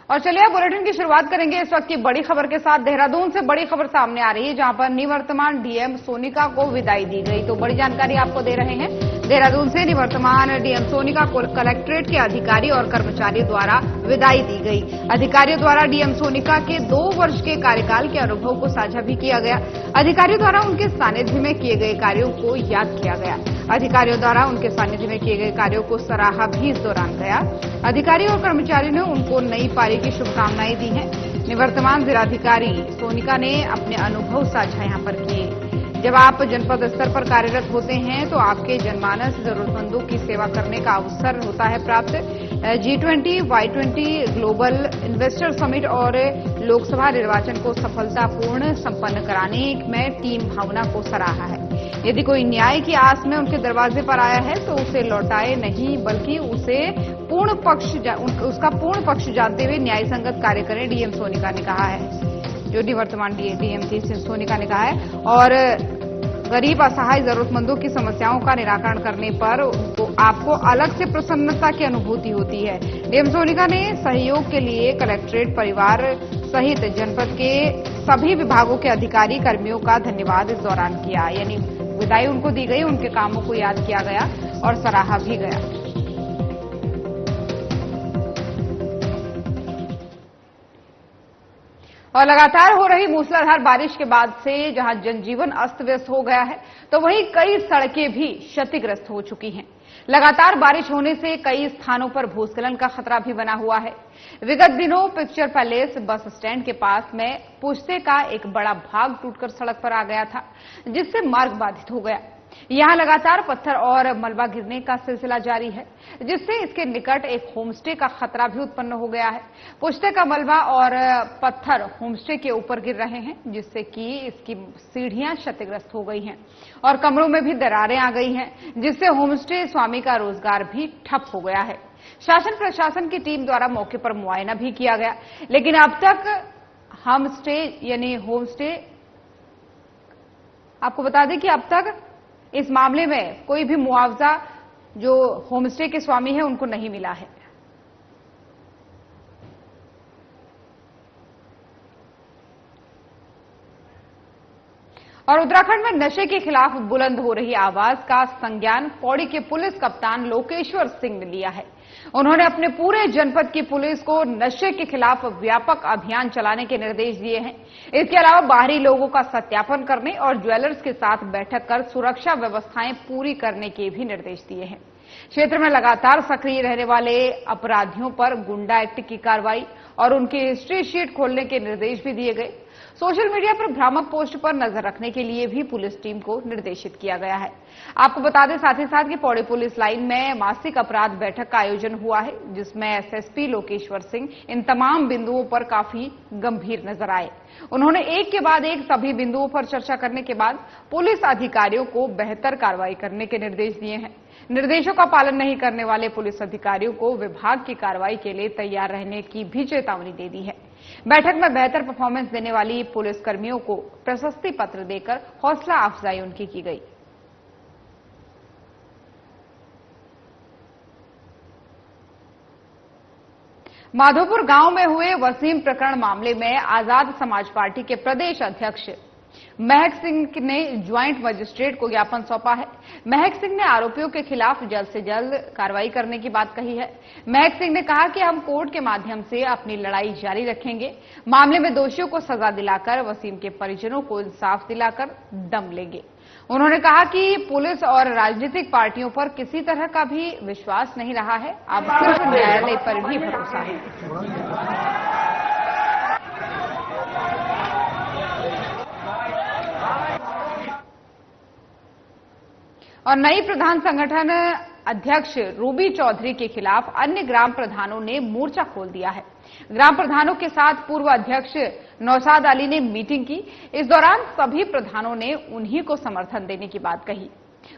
और चलिए अब बुलेटिन की शुरुआत करेंगे इस वक्त की बड़ी खबर के साथ। देहरादून से बड़ी खबर सामने आ रही है, जहां पर निवर्तमान डीएम सोनिका को विदाई दी गई। तो बड़ी जानकारी आपको दे रहे हैं। देहरादून से निवर्तमान डीएम सोनिका को कलेक्ट्रेट के अधिकारी और कर्मचारियों द्वारा विदाई दी गई। अधिकारियों द्वारा डीएम सोनिका के 2 वर्ष के कार्यकाल के अनुभव को साझा भी किया गया। अधिकारियों द्वारा उनके सानिध्य में किए गए कार्यों को याद किया गया। अधिकारियों द्वारा उनके सानिध्य में किए गए कार्यों को सराहा भी इस दौरान गया। अधिकारी और कर्मचारियों ने उनको नई पारी की शुभकामनाएं दी हैं। निवर्तमान जिलाधिकारी सोनिका ने अपने अनुभव साझा यहां पर किए। जब आप जनपद स्तर पर कार्यरत होते हैं तो आपके जनमानस जरूरतमंदों की सेवा करने का अवसर होता है प्राप्त। G20, Y20 global investor summit और लोकसभा निर्वाचन को सफलतापूर्ण संपन्न कराने में टीम भावना को सराहा है। यदि कोई न्याय की आस में उनके दरवाजे पर आया है तो उसे लौटाए नहीं, बल्कि उसका पूर्ण पक्ष जानते हुए न्याय संगत कार्य करें, डीएम सोनिका ने कहा है। जो निवर्तमान डीएम थी सोनिका ने कहा है। और गरीब असहाय जरूरतमंदों की समस्याओं का निराकरण करने पर आपको अलग से प्रसन्नता की अनुभूति होती है। डीएम सोनिका ने सहयोग के लिए कलेक्ट्रेट परिवार सहित जनपद के सभी विभागों के अधिकारी कर्मियों का धन्यवाद इस दौरान किया। यानी विदाई उनको दी गई, उनके कामों को याद किया गया और सराहा भी गया। और लगातार हो रही मूसलाधार बारिश के बाद से जहां जनजीवन अस्त व्यस्त हो गया है, तो वहीं कई सड़कें भी क्षतिग्रस्त हो चुकी हैं। लगातार बारिश होने से कई स्थानों पर भूस्खलन का खतरा भी बना हुआ है। विगत दिनों पिक्चर पैलेस बस स्टैंड के पास में पुश्ते का एक बड़ा भाग टूटकर सड़क पर आ गया था, जिससे मार्ग बाधित हो गया। यहां लगातार पत्थर और मलबा गिरने का सिलसिला जारी है, जिससे इसके निकट एक होमस्टे का खतरा भी उत्पन्न हो गया है। पुश्ते का मलबा और पत्थर होमस्टे के ऊपर गिर रहे हैं, जिससे कि इसकी सीढ़ियां क्षतिग्रस्त हो गई हैं और कमरों में भी दरारें आ गई हैं, जिससे होमस्टे स्वामी का रोजगार भी ठप हो गया है। शासन प्रशासन की टीम द्वारा मौके पर मुआयना भी किया गया, लेकिन अब तक होमस्टे आपको बता दें कि अब तक इस मामले में कोई भी मुआवजा जो होमस्टे के स्वामी हैं उनको नहीं मिला है। और उत्तराखंड में नशे के खिलाफ बुलंद हो रही आवाज का संज्ञान पौड़ी के पुलिस कप्तान लोकेश्वर सिंह ने लिया है। उन्होंने अपने पूरे जनपद की पुलिस को नशे के खिलाफ व्यापक अभियान चलाने के निर्देश दिए हैं। इसके अलावा बाहरी लोगों का सत्यापन करने और ज्वेलर्स के साथ बैठक कर सुरक्षा व्यवस्थाएं पूरी करने के भी निर्देश दिए हैं। क्षेत्र में लगातार सक्रिय रहने वाले अपराधियों पर गुंडा एक्ट की कार्रवाई और उनकी हिस्ट्री शीट खोलने के निर्देश भी दिए गए। सोशल मीडिया पर भ्रामक पोस्ट पर नजर रखने के लिए भी पुलिस टीम को निर्देशित किया गया है। आपको बता दें साथ ही साथ कि पौड़ी पुलिस लाइन में मासिक अपराध बैठक का आयोजन हुआ है, जिसमें एसएसपी लोकेश्वर सिंह इन तमाम बिंदुओं पर काफी गंभीर नजर आए। उन्होंने एक के बाद एक सभी बिंदुओं पर चर्चा करने के बाद पुलिस अधिकारियों को बेहतर कार्रवाई करने के निर्देश दिए हैं। निर्देशों का पालन नहीं करने वाले पुलिस अधिकारियों को विभाग की कार्रवाई के लिए तैयार रहने की भी चेतावनी दे दी है। बैठक में बेहतर परफॉर्मेंस देने वाली पुलिस कर्मियों को प्रशस्ति पत्र देकर हौसला अफजाई उनकी की गई। माधोपुर गांव में हुए वसीम प्रकरण मामले में आजाद समाज पार्टी के प्रदेश अध्यक्ष महक सिंह ने ज्वाइंट मजिस्ट्रेट को ज्ञापन सौंपा है। महक सिंह ने आरोपियों के खिलाफ जल्द से जल्द कार्रवाई करने की बात कही है। महक सिंह ने कहा कि हम कोर्ट के माध्यम से अपनी लड़ाई जारी रखेंगे। मामले में दोषियों को सजा दिलाकर वसीम के परिजनों को इंसाफ दिलाकर दम लेंगे। उन्होंने कहा कि पुलिस और राजनीतिक पार्टियों पर किसी तरह का भी विश्वास नहीं रहा है, अब सिर्फ न्यायालय पर भी भरोसा है। और नई प्रधान संगठन अध्यक्ष रूबी चौधरी के खिलाफ अन्य ग्राम प्रधानों ने मोर्चा खोल दिया है। ग्राम प्रधानों के साथ पूर्व अध्यक्ष नौशाद अली ने मीटिंग की। इस दौरान सभी प्रधानों ने उन्हीं को समर्थन देने की बात कही।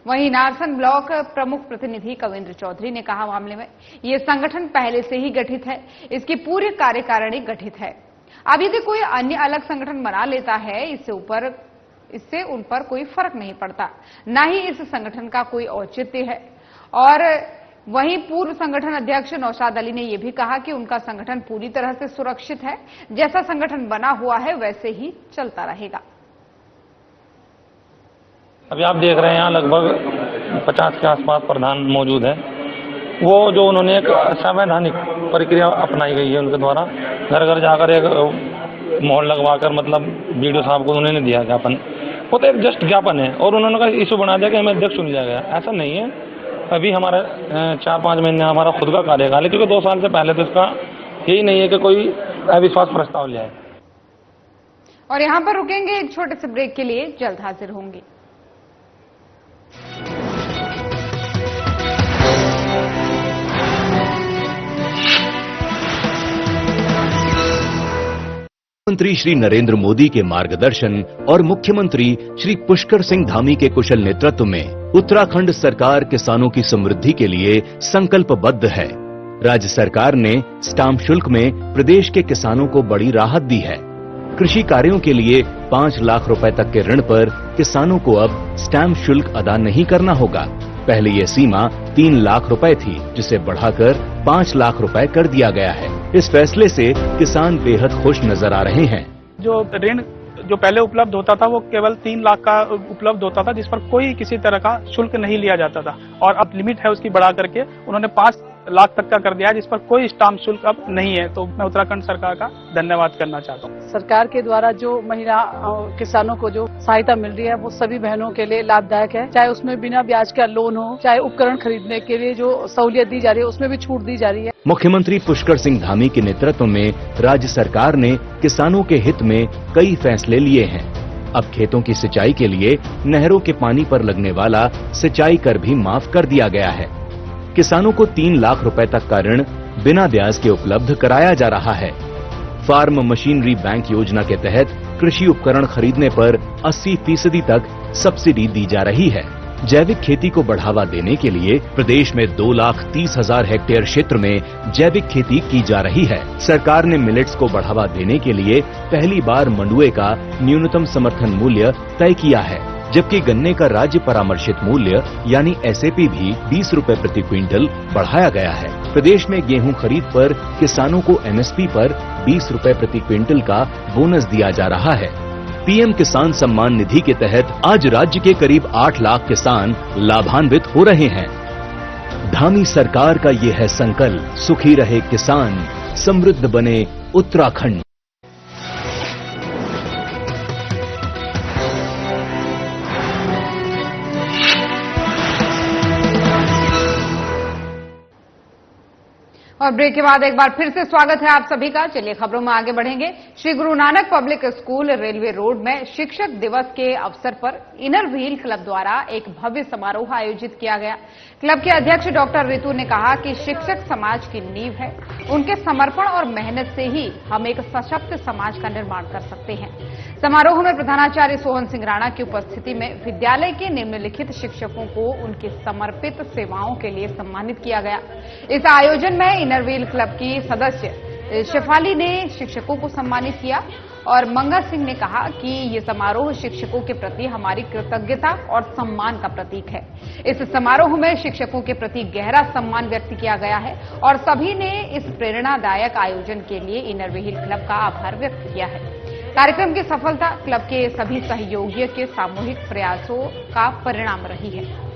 वहीं नारसन ब्लॉक प्रमुख प्रतिनिधि कविंद्र चौधरी ने कहा, मामले में ये संगठन पहले से ही गठित है, इसकी पूरी कार्यकारिणी गठित है। अब यदि कोई अन्य अलग संगठन बना लेता है, इससे उन पर कोई फर्क नहीं पड़ता, न ही इस संगठन का कोई औचित्य है। और वहीं पूर्व संगठन अध्यक्ष नौशाद अली ने यह भी कहा कि उनका संगठन पूरी तरह से सुरक्षित है, जैसा संगठन बना हुआ है वैसे ही चलता रहेगा। अभी आप देख रहे हैं यहाँ लगभग 50 के आसपास प्रधान मौजूद है। वो जो उन्होंने एक संवैधानिक प्रक्रिया अपनाई गई है उनके द्वारा, घर घर जाकर एक मोहर लगवाकर मतलब बीडीओ साहब को उन्होंने दिया ज्ञापन। वो तो एक जस्ट ज्ञापन है और उन्होंने का इशू बना दिया कि हमें अध्यक्ष चुन लिया गया। ऐसा नहीं है। अभी हमारा 4-5 महीने हमारा खुद का कार्यकाल है, क्योंकि 2 साल से पहले तो इसका यही नहीं है कि कोई अविश्वास प्रस्ताव ले आए। और यहां पर रुकेंगे एक छोटे से ब्रेक के लिए, जल्द हाजिर होंगे। प्रधानमंत्री श्री नरेंद्र मोदी के मार्गदर्शन और मुख्यमंत्री श्री पुष्कर सिंह धामी के कुशल नेतृत्व में उत्तराखंड सरकार किसानों की समृद्धि के लिए संकल्पबद्ध है। राज्य सरकार ने स्टाम्प शुल्क में प्रदेश के किसानों को बड़ी राहत दी है। कृषि कार्यों के लिए 5 लाख रुपए तक के ऋण पर किसानों को अब स्टाम्प शुल्क अदा नहीं करना होगा। पहले ये सीमा 3 लाख रुपए थी, जिसे बढ़ाकर 5 लाख रुपए कर दिया गया है। इस फैसले से किसान बेहद खुश नजर आ रहे हैं। जो ऋण जो पहले उपलब्ध होता था वो केवल 3 लाख का उपलब्ध होता था, जिस पर कोई किसी तरह का शुल्क नहीं लिया जाता था, और अब लिमिट है उसकी बढ़ा करके उन्होंने 5 लाख तक का कर दिया है, जिस पर कोई स्टाम्प शुल्क अब नहीं है। तो मैं उत्तराखंड सरकार का धन्यवाद करना चाहता हूँ। सरकार के द्वारा जो महिला किसानों को जो सहायता मिल रही है वो सभी बहनों के लिए लाभदायक है। चाहे उसमें बिना ब्याज का लोन हो, चाहे उपकरण खरीदने के लिए जो सहूलियत दी जा रही है उसमें भी छूट दी जा रही है। मुख्यमंत्री पुष्कर सिंह धामी के नेतृत्व में राज्य सरकार ने किसानों के हित में कई फैसले लिए हैं। अब खेतों की सिंचाई के लिए नहरों के पानी पर लगने वाला सिंचाई कर भी माफ कर दिया गया है। किसानों को 3 लाख रुपए तक का ऋण बिना ब्याज के उपलब्ध कराया जा रहा है। फार्म मशीनरी बैंक योजना के तहत कृषि उपकरण खरीदने पर 80% तक सब्सिडी दी जा रही है। जैविक खेती को बढ़ावा देने के लिए प्रदेश में 2,30,000 हेक्टेयर क्षेत्र में जैविक खेती की जा रही है। सरकार ने मिलेट्स को बढ़ावा देने के लिए पहली बार मंडुए का न्यूनतम समर्थन मूल्य तय किया है, जबकि गन्ने का राज्य परामर्शित मूल्य यानी एसएपी भी 20 रुपए प्रति क्विंटल बढ़ाया गया है। प्रदेश में गेहूं खरीद पर किसानों को एमएसपी पर 20 रुपए प्रति क्विंटल का बोनस दिया जा रहा है। पीएम किसान सम्मान निधि के तहत आज राज्य के करीब 8 लाख किसान लाभान्वित हो रहे हैं। धामी सरकार का ये है संकल्प, सुखी रहे किसान, समृद्ध बने उत्तराखंड। और ब्रेक के बाद एक बार फिर से स्वागत है आप सभी का। चलिए खबरों में आगे बढ़ेंगे। Shri Guru Nanak public school railway road में शिक्षक दिवस के अवसर पर इनर व्हील क्लब द्वारा एक भव्य समारोह आयोजित किया गया। क्लब के अध्यक्ष डॉक्टर रितु ने कहा कि शिक्षक समाज की नींव है, उनके समर्पण और मेहनत से ही हम एक सशक्त समाज का निर्माण कर सकते हैं। समारोह में प्रधानाचार्य सोहन सिंह राणा की उपस्थिति में विद्यालय के निम्नलिखित शिक्षकों को उनकी समर्पित सेवाओं के लिए सम्मानित किया गया। इस आयोजन में इनर व्हील क्लब की सदस्य शेफाली ने शिक्षकों को सम्मानित किया और मंगा सिंह ने कहा कि ये समारोह शिक्षकों के प्रति हमारी कृतज्ञता और सम्मान का प्रतीक है। इस समारोह में शिक्षकों के प्रति गहरा सम्मान व्यक्त किया गया है और सभी ने इस प्रेरणादायक आयोजन के लिए इनर व्हील क्लब का आभार व्यक्त किया है। कार्यक्रम की सफलता क्लब के सभी सहयोगियों के सामूहिक प्रयासों का परिणाम रही है।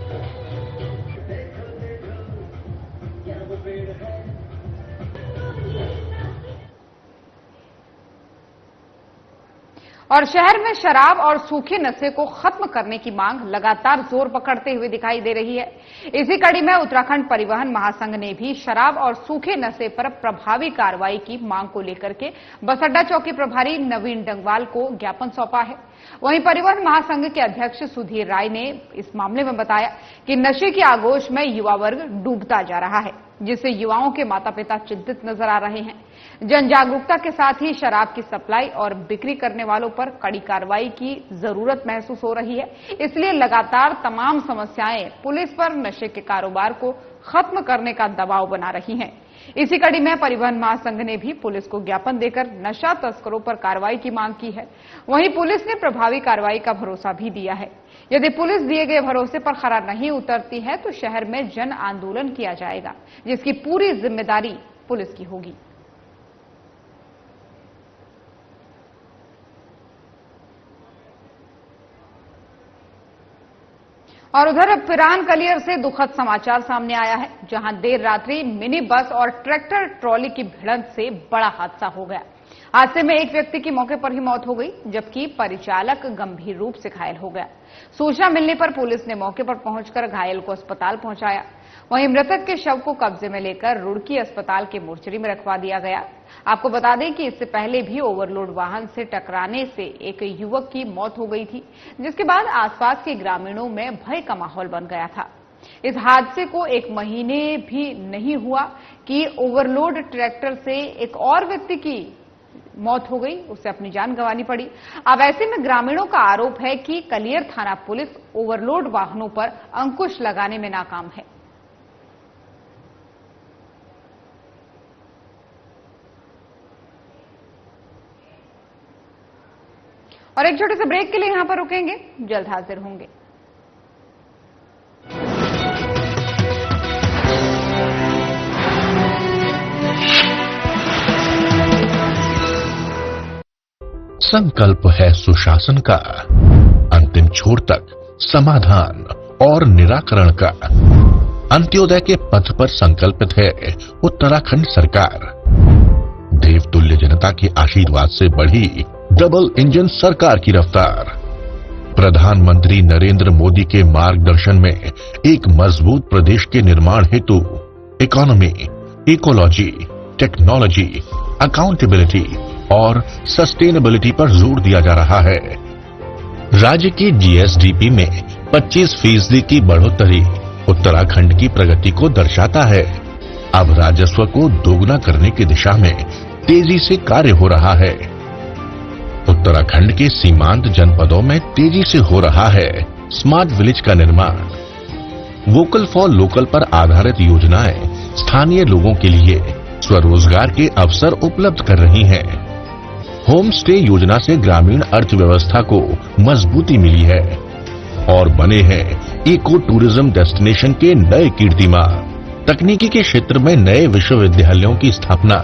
और शहर में शराब और सूखे नशे को खत्म करने की मांग लगातार जोर पकड़ते हुए दिखाई दे रही है। इसी कड़ी में उत्तराखंड परिवहन महासंघ ने भी शराब और सूखे नशे पर प्रभावी कार्रवाई की मांग को लेकर के बस अड्डा चौकी प्रभारी नवीन डंगवाल को ज्ञापन सौंपा है। वहीं परिवहन महासंघ के अध्यक्ष सुधीर राय ने इस मामले में बताया कि नशे की आगोश में युवा वर्ग डूबता जा रहा है, जिससे युवाओं के माता पिता चिंतित नजर आ रहे हैं। जन जागरूकता के साथ ही शराब की सप्लाई और बिक्री करने वालों पर कड़ी कार्रवाई की जरूरत महसूस हो रही है। इसलिए लगातार तमाम समस्याएं पुलिस पर नशे के कारोबार को खत्म करने का दबाव बना रही हैं। इसी कड़ी में परिवहन महासंघ ने भी पुलिस को ज्ञापन देकर नशा तस्करों पर कार्रवाई की मांग की है। वहीं पुलिस ने प्रभावी कार्रवाई का भरोसा भी दिया है। यदि पुलिस दिए गए भरोसे पर खरा नहीं उतरती है तो शहर में जन आंदोलन किया जाएगा, जिसकी पूरी जिम्मेदारी पुलिस की होगी। और उधर पिरान कलियर से दुखद समाचार सामने आया है, जहां देर रात्रि मिनी बस और ट्रैक्टर ट्रॉली की भिड़ंत से बड़ा हादसा हो गया। हादसे में एक व्यक्ति की मौके पर ही मौत हो गई, जबकि परिचालक गंभीर रूप से घायल हो गया। सूचना मिलने पर पुलिस ने मौके पर पहुंचकर घायल को अस्पताल पहुंचाया। वहीं मृतक के शव को कब्जे में लेकर रुड़की अस्पताल के मोर्चरी में रखवा दिया गया। आपको बता दें कि इससे पहले भी ओवरलोड वाहन से टकराने से एक युवक की मौत हो गई थी, जिसके बाद आसपास के ग्रामीणों में भय का माहौल बन गया था। इस हादसे को 1 महीने भी नहीं हुआ कि ओवरलोड ट्रैक्टर से एक और व्यक्ति की मौत हो गई, उसे अपनी जान गंवानी पड़ी। अब ऐसे में ग्रामीणों का आरोप है कि कलियर थाना पुलिस ओवरलोड वाहनों पर अंकुश लगाने में नाकाम है। और एक छोटे से ब्रेक के लिए यहां पर रुकेंगे, जल्द हाजिर होंगे। संकल्प है सुशासन का, अंतिम छोर तक समाधान और निराकरण का। अंत्योदय के पथ पर संकल्पित है उत्तराखंड सरकार। देवतुल्य जनता के आशीर्वाद से बढ़ी डबल इंजन सरकार की रफ्तार। प्रधानमंत्री नरेंद्र मोदी के मार्गदर्शन में एक मजबूत प्रदेश के निर्माण हेतु इकोनॉमी, इकोलॉजी, टेक्नोलॉजी, अकाउंटेबिलिटी और सस्टेनेबिलिटी पर जोर दिया जा रहा है। राज्य की जीएसडीपी में 25% की बढ़ोतरी उत्तराखंड की प्रगति को दर्शाता है। अब राजस्व को दोगुना करने की दिशा में तेजी से कार्य हो रहा है। उत्तराखंड के सीमांत जनपदों में तेजी से हो रहा है स्मार्ट विलेज का निर्माण। वोकल फॉर लोकल पर आधारित योजनाएं स्थानीय लोगों के लिए स्वरोजगार के अवसर उपलब्ध कर रही हैं। होम स्टे योजना से ग्रामीण अर्थव्यवस्था को मजबूती मिली है और बने हैं इको टूरिज्म डेस्टिनेशन के नए कीर्तिमान। तकनीकी के क्षेत्र में नए विश्वविद्यालयों की स्थापना,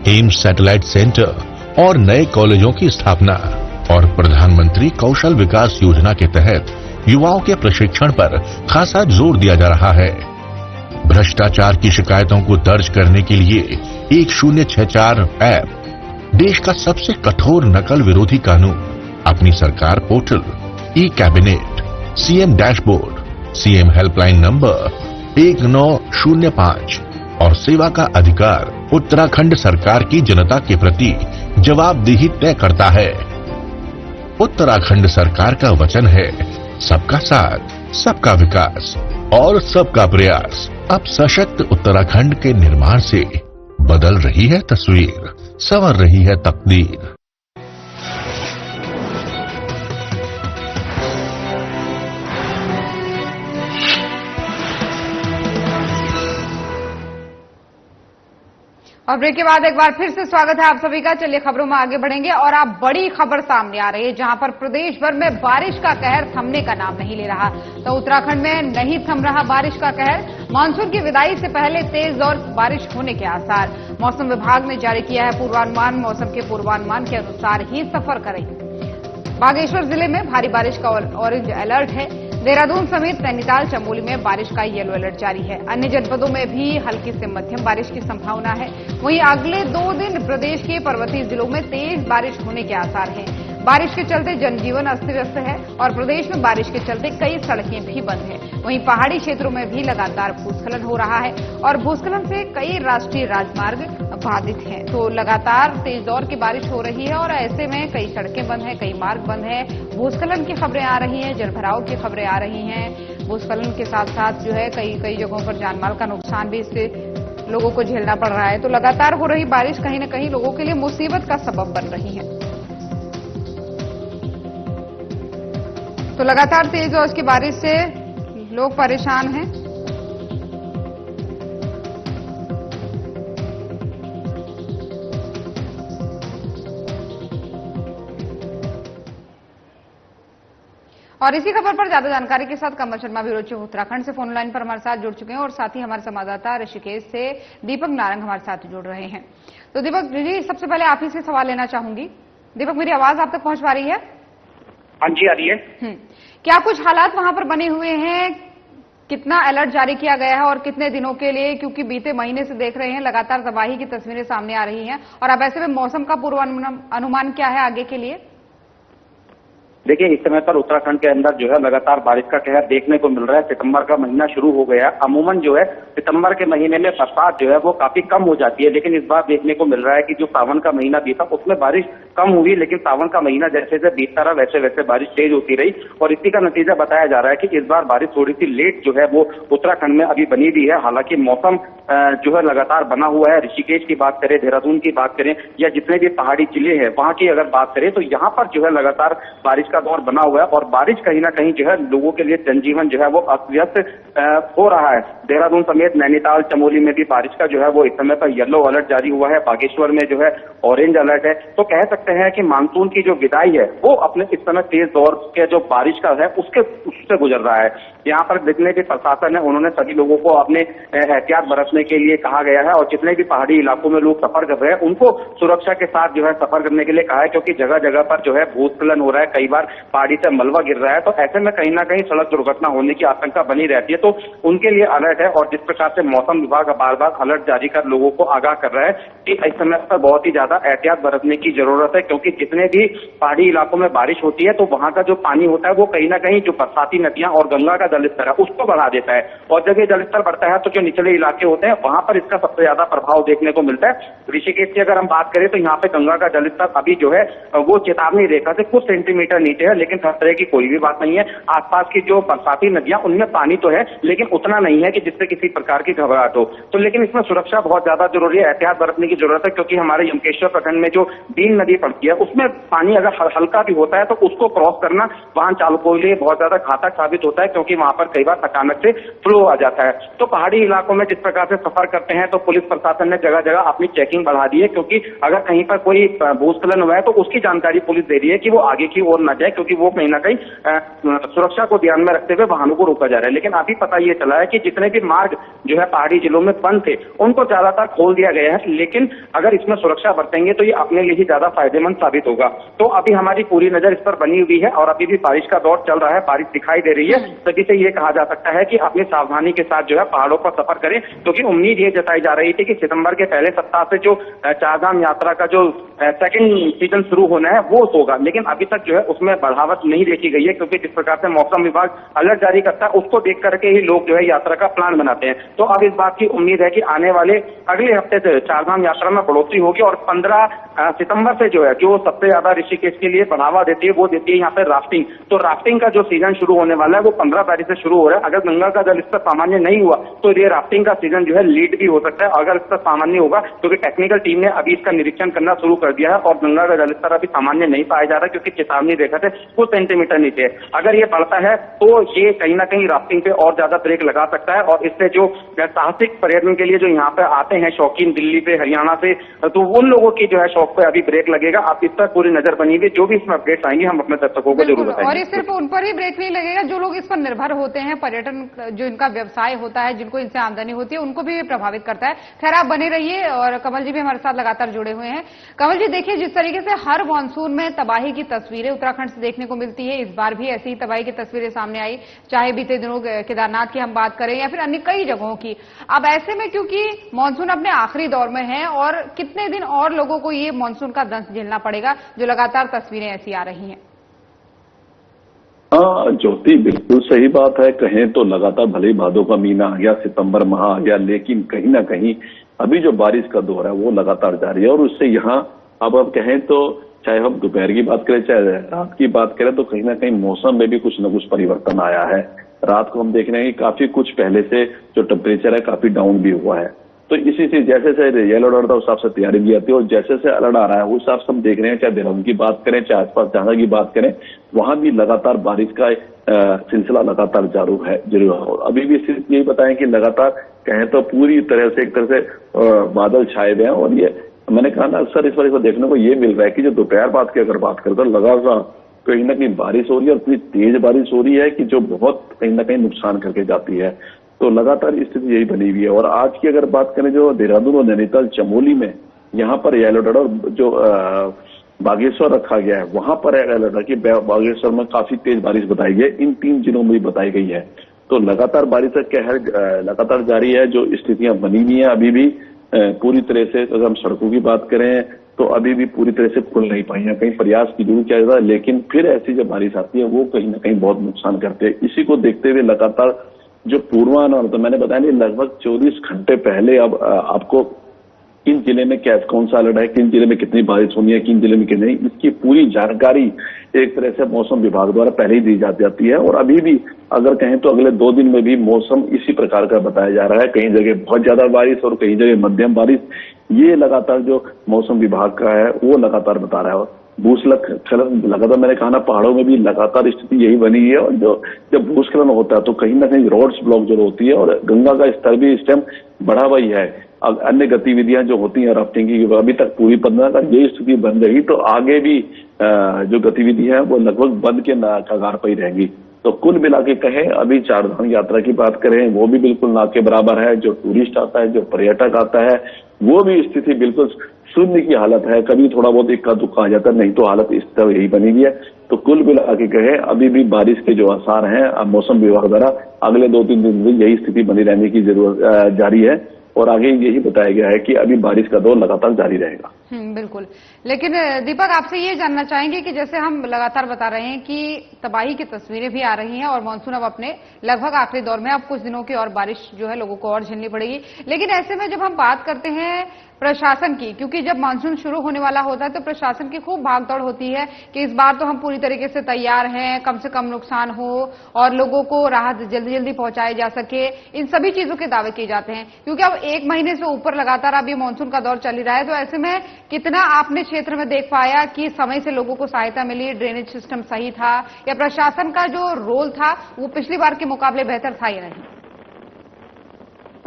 एम्स सैटेलाइट सेंटर और नए कॉलेजों की स्थापना और प्रधानमंत्री कौशल विकास योजना के तहत युवाओं के प्रशिक्षण पर खासा जोर दिया जा रहा है। भ्रष्टाचार की शिकायतों को दर्ज करने के लिए 1064 ऐप, देश का सबसे कठोर नकल विरोधी कानून, अपनी सरकार portal, e cabinet, CM dashboard, CM helpline number 1905 और सेवा का अधिकार उत्तराखंड सरकार की जनता के प्रति जवाबदेही तय करता है। उत्तराखंड सरकार का वचन है सबका साथ, सबका विकास और सबका प्रयास। अब सशक्त उत्तराखंड के निर्माण से बदल रही है तस्वीर, संवर रही है तकदीर। और ब्रेक के बाद एक बार फिर से स्वागत है आप सभी का। चलिए खबरों में आगे बढ़ेंगे और आप बड़ी खबर सामने आ रही है, जहां पर प्रदेश भर में बारिश का कहर थमने का नाम नहीं ले रहा। तो उत्तराखंड में नहीं थम रहा बारिश का कहर। मानसून की विदाई से पहले तेज और बारिश होने के आसार। मौसम विभाग ने जारी किया है पूर्वानुमान। मौसम के पूर्वानुमान के अनुसार ही सफर करें। बागेश्वर जिले में भारी बारिश का ऑरेंज अलर्ट है। देहरादून समेत नैनीताल, चमोली में बारिश का येलो अलर्ट जारी है। अन्य जनपदों में भी हल्की से मध्यम बारिश की संभावना है। वहीं अगले 2 दिन प्रदेश के पर्वतीय जिलों में तेज बारिश होने के आसार हैं। बारिश के चलते जनजीवन अस्त व्यस्त है और प्रदेश में बारिश के चलते कई सड़कें भी बंद हैं। वहीं पहाड़ी क्षेत्रों में भी लगातार भूस्खलन हो रहा है और भूस्खलन से कई राष्ट्रीय राजमार्ग बाधित हैं। तो लगातार तेज दौर की बारिश हो रही है और ऐसे में कई सड़कें बंद हैं, कई मार्ग बंद हैं। भूस्खलन की खबरें आ रही हैं, जलभराव की खबरें आ रही हैं। भूस्खलन के साथ साथ जो है कई जगहों पर जानमाल का नुकसान भी इससे लोगों को झेलना पड़ रहा है। तो लगातार हो रही बारिश कहीं न कहीं लोगों के लिए मुसीबत का सबब बन रही है। तो लगातार तेज और की बारिश से लोग परेशान हैं। और इसी खबर पर ज्यादा जानकारी के साथ कमल शर्मा ब्यूरो चीफ उत्तराखंड से फोन लाइन पर हमारे साथ जुड़ चुके हैं और साथ ही हमारे संवाददाता ऋषिकेश से दीपक नारंग हमारे साथ जुड़ रहे हैं। तो दीपक जी, सबसे पहले आप ही से सवाल लेना चाहूंगी। दीपक, मेरी आवाज आप तक पहुंच पा रही है? हाँ जी, आ रही है। क्या कुछ हालात वहां पर बने हुए हैं? कितना अलर्ट जारी किया गया है और कितने दिनों के लिए? क्योंकि बीते महीने से देख रहे हैं लगातार तबाही की तस्वीरें सामने आ रही हैं और अब ऐसे में मौसम का पूर्वानुमान क्या है आगे के लिए? देखिए, इस समय पर उत्तराखंड के अंदर जो है लगातार बारिश का कहर देखने को मिल रहा है। सितंबर का महीना शुरू हो गया। अमूमन जो है सितंबर के महीने में बरसात जो है वो काफी कम हो जाती है, लेकिन इस बार देखने को मिल रहा है कि जो सावन का महीना बीता उसमें बारिश कम हुई, लेकिन सावन का महीना जैसे जैसे बीतता रहा वैसे वैसे बारिश तेज होती रही और इसी का नतीजा बताया जा रहा है कि इस बार बारिश थोड़ी सी लेट जो है वो उत्तराखंड में अभी बनी भी है। हालांकि मौसम जो है लगातार बना हुआ है। ऋषिकेश की बात करें, देहरादून की बात करें या जितने भी पहाड़ी जिले हैं वहां की अगर बात करें तो यहाँ पर जो है लगातार बारिश का दौर बना हुआ है और बारिश कहीं ना कहीं जो है लोगों के लिए जनजीवन जो है वो अस्त व्यस्त हो रहा है। देहरादून समेत नैनीताल, चमोली में भी बारिश का जो है वो इस समय पर येलो अलर्ट जारी हुआ है। बागेश्वर में जो है ऑरेंज अलर्ट है। तो कह सकते हैं कि मानसून की जो विदाई है वो अपने इस समय तेज दौर के जो बारिश का है उससे गुजर रहा है। यहाँ पर जितने भी प्रशासन है उन्होंने सभी लोगों को अपने एहतियात बरतने के लिए कहा गया है और जितने भी पहाड़ी इलाकों में लोग सफर कर रहे हैं उनको सुरक्षा के साथ जो है सफर करने के लिए कहा है, क्योंकि जगह जगह पर जो है भूस्खलन हो रहा है, कई बार पहाड़ी से मलबा गिर रहा है। तो ऐसे में कहीं ना कहीं सड़क दुर्घटना होने की आशंका बनी रहती है। तो उनके लिए अलर्ट है और जिस प्रकार से मौसम विभाग बार बार अलर्ट जारी कर लोगों को आगाह कर रहा है कि इस समय पर बहुत ही ज्यादा एहतियात बरतने की जरूरत है, क्योंकि जितने भी पहाड़ी इलाकों में बारिश होती है तो वहां का जो पानी होता है वो कहीं ना कहीं जो बरसाती नदियां और गंगा का जलस्तर है उसको बढ़ा देता है और जब ये जलस्तर बढ़ता है तो जो निचले इलाके होते हैं वहां पर इसका सबसे ज्यादा प्रभाव देखने को मिलता है। ऋषिकेश की अगर हम बात करें तो यहाँ पे गंगा का जलस्तर अभी जो है वो चेतावनी रेखा से कुछ सेंटीमीटर नीचे है, लेकिन खतरे की कोई भी बात नहीं है। आसपास की जो बरसाती नदियां उनमें पानी तो है लेकिन उतना नहीं है कि जिससे किसी प्रकार की घबराहट हो। तो लेकिन इसमें सुरक्षा बहुत ज्यादा जरूरी है, एहतियात बरतने की जरूरत है, क्योंकि हमारे यमकेश्वर प्रखंड में जो बीन नदी पड़ती है उसमें पानी अगर हल्का भी होता है तो उसको क्रॉस करना वाहन चालकों के लिए बहुत ज्यादा घातक साबित होता है, क्योंकि वहां पर कई बार अचानक से फ्लो आ जाता है। तो पहाड़ी इलाकों में जिस प्रकार से सफर करते हैं तो पुलिस प्रशासन ने जगह जगह अपनी चेकिंग बढ़ा दी है, क्योंकि अगर कहीं पर कोई भूस्खलन हुआ है तो उसकी जानकारी पुलिस दे रही है कि वो आगे की ओर न जाए, क्योंकि वो कहीं ना कहीं सुरक्षा को ध्यान में रखते हुए वाहनों को रोका जा रहा है। लेकिन अभी पता ये चला है कि जितने भी मार्ग जो है पहाड़ी जिलों में बंद थे उनको ज्यादातर खोल दिया गया है, लेकिन अगर इसमें सुरक्षा बरतेंगे तो ये अपने लिए ही ज्यादा फायदेमंद साबित होगा। तो अभी हमारी पूरी नजर इस पर बनी हुई है और अभी भी बारिश का दौर चल रहा है, बारिश दिखाई दे रही है। सभी से ये कहा जा सकता है कि अपनी सावधानी के साथ जो है पहाड़ों पर सफर करें, क्योंकि उम्मीद ये जताई जा रही थी कि सितंबर के पहले सप्ताह से जो चारधाम यात्रा का जो सेकंड सीजन शुरू होना है वो होगा, लेकिन अभी तक जो है उसमें बढ़ावट नहीं देखी गई है, क्योंकि जिस प्रकार से मौसम विभाग अलर्ट जारी करता है उसको देख करके ही लोग जो है यात्रा का प्लान बनाते हैं। तो अब इस बात की उम्मीद है कि आने वाले अगले हफ्ते से चारधाम यात्रा में बढ़ोतरी होगी और 15 सितंबर से जो है जो सबसे ज्यादा ऋषिकेश के लिए बढ़ावा देती है वो देती है यहाँ पे राफ्टिंग। तो राफ्टिंग का जो सीजन शुरू होने वाला है वो 15 तारीख से शुरू हो रहा है। अगर गंगा का जलस्तर सामान्य नहीं हुआ तो ये राफ्टिंग का सीजन जो है लेट भी हो सकता है। अगर इसका सामान्य होगा क्योंकि टेक्निकल टीम ने अभी इसका निरीक्षण करना शुरू कर दिया है और गंगा का जलस्तर अभी सामान्य नहीं पाया जा रहा, क्योंकि चेतावनी रेखा से कुछ सेंटीमीटर नीचे है। अगर ये बढ़ता है तो ये कहीं ना कहीं राफ्टिंग पे और ज्यादा ब्रेक लगा सकता है और इससे जो साहसिक पर्यटन के लिए जो यहाँ पे आते हैं शौकीन दिल्ली से, हरियाणा से, तो उन लोगों की जो है शौक पे अभी ब्रेक लगेगा। आप इस पर पूरी नजर बनी हुई, जो भी इसमें अपडेट्स आएंगे हम अपने दर्शकों को जरूर बताएंगे। और ये सिर्फ उन पर ही ब्रेक नहीं लगेगा, जो लोग इस पर निर्भर होते हैं, पर्यटन जो इनका व्यवसाय होता है, जिनको इनसे आमदनी होती है, उनको भी प्रभावित करता है। खैर, आप बने रहिए और कमल जी भी हमारे साथ लगातार जुड़े हुए हैं। कमल जी, देखिए जिस तरीके से हर मानसून में तबाही की तस्वीरें उत्तराखंड से देखने को मिलती है, इस बार भी ऐसी ही तबाही की तस्वीरें सामने आई, चाहे बीते दिनों केदारनाथ की हम बात करें या फिर अन्य कई जगहों की। अब ऐसे में क्योंकि मानसून अपने आखिरी दौर में है और कितने दिन और लोगों को ये मानसून का दंश झेलना पड़ेगा, जो लगातार तस्वीरें ऐसी आ रही हैं। हाँ ज्योति, बिल्कुल सही बात है। कहें तो लगातार भले ही भादों का महीना आ गया, सितंबर माह आ गया, लेकिन कहीं ना कहीं अभी जो बारिश का दौर है वो लगातार जारी है और उससे यहाँ अब कहें तो चाहे हम दोपहर की बात करें चाहे रात की बात करें तो कहीं ना कहीं मौसम में भी कुछ न कुछ परिवर्तन आया है। रात को हम देख रहे हैं कि काफी कुछ पहले से जो टेम्परेचर है काफी डाउन भी हुआ है। तो इसी से जैसे जैसे येलो अलर्ट था उस हिसाब से तैयारी की जाती है और जैसे जैसे अलर्ट आ रहा है उस हिसाब से हम देख रहे हैं, चाहे देहरादून की बात करें चाहे आसपास जहां की बात करें, वहां भी लगातार बारिश का सिलसिला लगातार जारू है। अभी भी सिर्फ यही बताएं कि लगातार कहें तो पूरी तरह से एक तरह से बादल छाए हुए हैं और ये मैंने कहा ना अक्सर इस बार देखने को ये मिल रहा है कि जो दोपहर बाद की अगर बात करें तो लगातार कहीं ना कहीं बारिश हो रही है और इतनी तेज बारिश हो रही है कि जो बहुत कहीं ना कहीं नुकसान करके जाती है। तो लगातार स्थिति यही बनी हुई है। और आज की अगर बात करें जो देहरादून और नैनीताल चमोली में यहाँ पर येलो अलर्ट और जो बागेश्वर रखा गया है वहां पर अलर्ट है कि बागेश्वर में काफी तेज बारिश बताई गई है, इन 3 जिलों में भी बताई गई है। तो लगातार बारिश का कहर लगातार जारी है। जो स्थितियां बनी हुई है अभी भी पूरी तरह से, अगर हम सड़कों की बात करें तो अभी भी पूरी तरह से खुल नहीं पाई है। कहीं प्रयास की जरूर किया जाता है, लेकिन फिर ऐसी जब बारिश आती है वो कहीं ना कहीं बहुत नुकसान करते हैं। इसी को देखते हुए लगातार जो पूर्वानुमान, तो मैंने बताया नहीं, लगभग 24 घंटे पहले अब आपको किन जिले में क्या कौन सा अलर्ट है, किन जिले में कितनी बारिश होनी है, किन जिले में कितनी, इसकी पूरी जानकारी एक तरह से मौसम विभाग द्वारा पहले ही दी जाती है। और अभी भी अगर कहें तो अगले 2 दिन में भी मौसम इसी प्रकार का बताया जा रहा है। कहीं जगह बहुत ज्यादा बारिश और कहीं जगह मध्यम बारिश, ये लगातार जो मौसम विभाग का है वो लगातार बता रहा है। भूस्खलन लगातार, मैंने कहा ना, पहाड़ों में भी लगातार स्थिति यही बनी है। और जो जब भूस्खलन होता है तो कहीं ना कहीं रोड्स ब्लॉक जो होती है और गंगा का स्तर भी इस टाइम बढ़ा हुआ ही है। अब अन्य गतिविधियां जो होती हैं राफ्टिंग की, अभी तक पूरी बंद, अगर यही स्थिति बन रही तो आगे भी जो गतिविधि है वो लगभग बंद के कगार पर ही रहेंगी। तो कुल मिला के कहें, अभी चारधाम यात्रा की बात करें वो भी बिल्कुल ना के बराबर है। जो टूरिस्ट आता है, जो पर्यटक आता है, वो भी स्थिति बिल्कुल शून्य की हालत है। कभी थोड़ा बहुत इक्का दुक्का आ जाता है, नहीं तो हालत इस तरह यही बनी हुई है। तो कुल मिला के कहें अभी भी बारिश के जो आसार हैं अब मौसम विभाग द्वारा अगले 2-3 दिन में यही स्थिति बनी रहने की जरूरत जारी है। और आगे यही बताया गया है कि अभी बारिश का दौर लगातार जारी रहेगा। बिल्कुल। लेकिन दीपक, आपसे ये जानना चाहेंगे कि जैसे हम लगातार बता रहे हैं कि तबाही की तस्वीरें भी आ रही हैं और मानसून अब अपने लगभग आखिरी दौर में, अब कुछ दिनों की और बारिश जो है लोगों को और झेलनी पड़ेगी। लेकिन ऐसे में जब हम बात करते हैं प्रशासन की, क्योंकि जब मानसून शुरू होने वाला होता है तो प्रशासन की खूब भागदौड़ होती है कि इस बार तो हम पूरी तरीके से तैयार हैं, कम से कम नुकसान हो और लोगों को राहत जल्दी जल्दी पहुंचाई जा सके, इन सभी चीजों के दावे किए जाते हैं। क्योंकि अब 1 महीने से ऊपर लगातार अभी मानसून का दौर चल ही रहा है। तो ऐसे में कितना आपने क्षेत्र में देख पाया कि समय से लोगों को सहायता मिली, ड्रेनेज सिस्टम सही था, या प्रशासन का जो रोल था वो पिछली बार के मुकाबले बेहतर था या नहीं?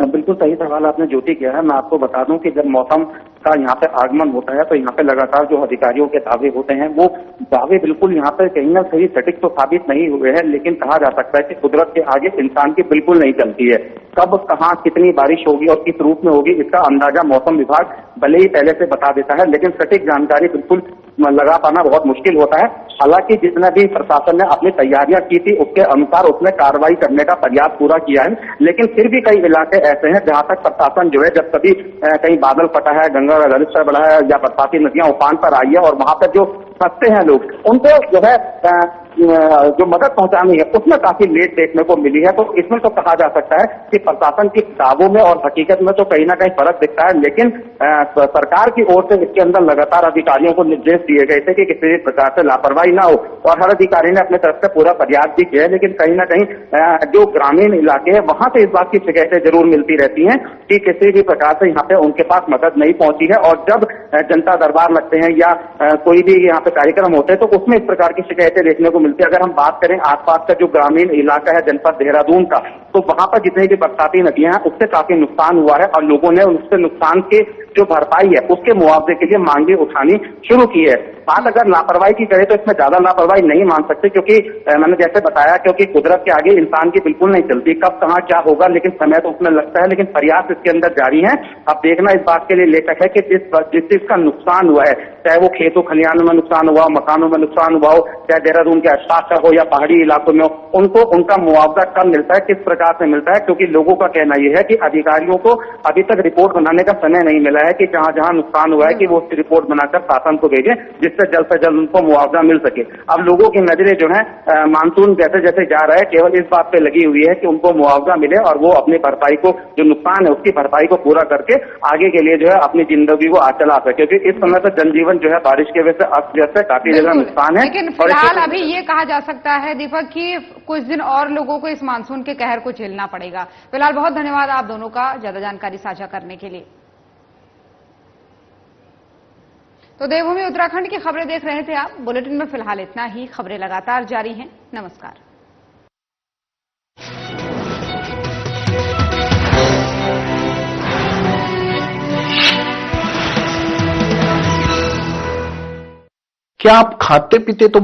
बिल्कुल सही सवाल आपने ज्योति किया है। मैं आपको बता दूं कि जब मौसम का यहाँ पे आगमन होता है तो यहाँ पे लगातार जो अधिकारियों के दावे होते हैं वो दावे बिल्कुल यहाँ पे कहीं ना कहीं सटीक तो साबित नहीं हुए हैं, लेकिन कहा जा सकता है कि कुदरत के आगे इंसान की बिल्कुल नहीं चलती है। कब कहाँ कितनी बारिश होगी और किस रूप में होगी इसका अंदाजा मौसम विभाग भले ही पहले से बता देता है, लेकिन सटीक जानकारी बिल्कुल लगा पाना बहुत मुश्किल होता है। हालांकि जितना भी प्रशासन ने अपनी तैयारियां की थी उसके अनुसार उसने कार्रवाई करने का प्रयास पूरा किया है, लेकिन फिर भी कई इलाके ऐसे हैं जहां तक प्रशासन जो है, जब कभी कहीं बादल फटा है, गंगा का जलस्तर बढ़ा है या बरसाती नदियां उफान पर आई है और वहां पर जो फंसते हैं लोग, उनको जो है जो मदद पहुंचानी है उसमें काफी लेट देखने को मिली है। तो इसमें तो कहा जा सकता है कि प्रशासन की दावों में और हकीकत में तो कहीं ना कहीं फर्क दिखता है, लेकिन सरकार की ओर से इसके अंदर लगातार अधिकारियों को निर्देश दिए गए थे कि किसी भी प्रकार से लापरवाही ना हो और हर अधिकारी ने अपने तरफ से पूरा प्रयास भी किया है। लेकिन कहीं ना कहीं जो ग्रामीण इलाके हैं वहां से इस बात की शिकायतें जरूर मिलती रहती हैं कि किसी भी प्रकार से यहाँ पे उनके पास मदद नहीं पहुंची है। और जब जनता दरबार लगते हैं या कोई भी यहाँ पे कार्यक्रम होते हैं तो उसमें इस प्रकार की शिकायतें देखने को मिलती है। अगर हम बात करें आसपास का जो ग्रामीण इलाका है जनपद देहरादून का, तो वहां पर जितनी भी बरसाती नदियां हैं उससे काफी नुकसान हुआ है और लोगों ने उससे नुकसान के जो भरपाई है उसके मुआवजे के लिए मांगे उठानी शुरू की है। बात अगर लापरवाही की करें तो इसमें ज्यादा लापरवाही नहीं मान सकते, क्योंकि मैंने जैसे बताया क्योंकि कुदरत के आगे इंसान की बिल्कुल नहीं चलती, कब कहाँ क्या होगा लेकिन समय तो उसमें लगता है, लेकिन प्रयास इसके अंदर जारी है। अब देखना इस बात के लिए लेखक है कि जिस चीज का नुकसान हुआ है, चाहे वो खेतों खलिहानों में नुकसान हुआ हो, मकानों में नुकसान हुआ हो, चाहे देहरादून के आसपास का हो या पहाड़ी इलाकों में हो, उनको उनका मुआवजा कब मिलता है, किस प्रकार से मिलता है? क्योंकि लोगों का कहना यह है कि अधिकारियों को अभी तक रिपोर्ट बनाने का समय नहीं मिला है कि जहां जहां नुकसान हुआ है कि वो उसकी रिपोर्ट बनाकर शासन को भेजें जिससे जल्द से जल्द उनको मुआवजा मिल सके। अब लोगों की नजरें जो है मानसून जैसे जैसे जा रहा है केवल इस बात पे लगी हुई है कि उनको मुआवजा मिले और वो अपनी भरपाई को, जो नुकसान है उसकी भरपाई को पूरा करके आगे के लिए जो है अपनी जिंदगी को आगे चला सके, क्योंकि इस समय तो जनजीवन जो है बारिश की वजह से अस्त व्यस्त है, काफी जगह नुकसान है। लेकिन फिलहाल अभी ये कहा जा सकता है दीपक कि कुछ दिन और लोगों को इस मानसून के कहर को झेलना पड़ेगा। फिलहाल बहुत धन्यवाद आप दोनों का ज्यादा जानकारी साझा करने के लिए। तो देवभूमि उत्तराखंड की खबरें देख रहे थे आप। बुलेटिन में फिलहाल इतना ही। खबरें लगातार जारी हैं। नमस्कार। क्या आप खाते पीते तो